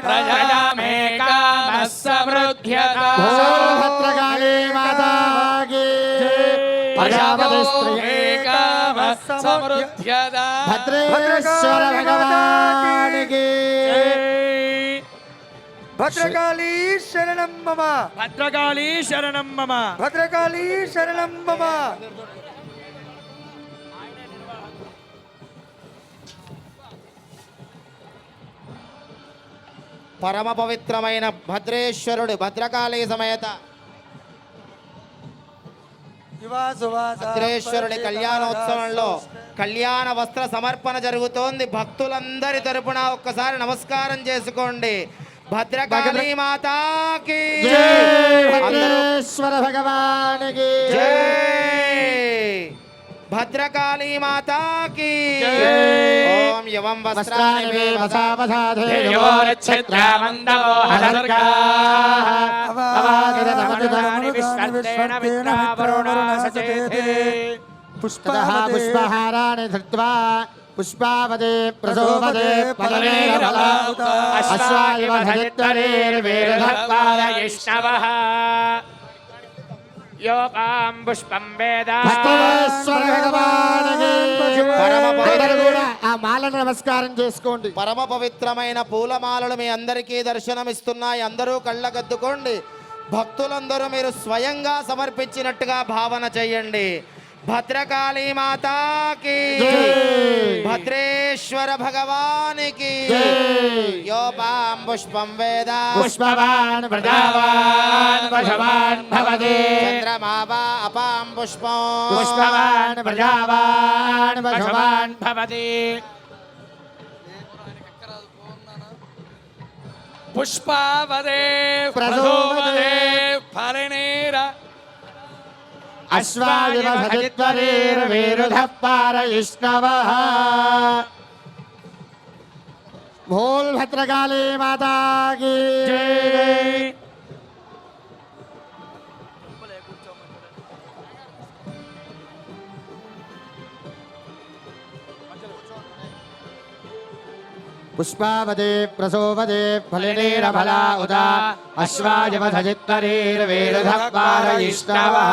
प्रजयामेकामः समृद्ध्यता भद्रकाली माता की प्रजापतिस्त्रियेकामः समृद्ध्यता भद्रेश्वर भगवान की भद्रकाली शरणं मम भद्रकाली शरणं मम भद्रकाली शरणं मम పరమ పవిత్రమైన భద్రేశ్వరుడు భద్రకాళి సమేత భద్రేశ్వరుడి కళ్యాణోత్సవంలో కళ్యాణ వస్త్ర సమర్పణ జరుగుతోంది. భక్తులందరి తరపున ఒక్కసారి నమస్కారం చేసుకోండి. భద్రకాళి మాతాకి భద్రేశ్వర భగవానికి భద్రకాళీ మాతాకి ఓం యవం వస్త్రాని పుష్పహారాణి ధృత్వా పుష్పావదే ప్రసోవదే అశ్వాయుధరేర్వేదపారయిష్ణవః యోపాం పుష్పం వేద ఆ మాలను నమస్కారం చేసుకోండి. పరమ పవిత్రమైన పూలమాలలు మీ అందరికీ దర్శనమిస్తున్నాయి. అందరూ కళ్ళగద్దుకోండి. భక్తులందరూ మీరు స్వయంగా సమర్పించినట్టుగా భావన చేయండి. భద్రకాళీ మాతాకి భద్రేశ్వర భగవానికి యోపాం పుష్పం వేద పుష్పవాన్ ప్రజావాన్ వశవాన్ భవతి చంద్రమావా అపాం పుష్పం పుష్పవాన్ ప్రజావాన్ వశవాన్ భవతి పుష్పావదే ప్రసోవదే ఫలినీర అశ్వాయుధరేర్వేరుధః పారయిష్ణవః భోల్ భద్రకాళీ మాతా కీ పుష్పావదే ప్రసోవదే ఫలినీరఫలా ఉదా అశ్వాయుధరేర్వేరుధః పారయిష్ణవః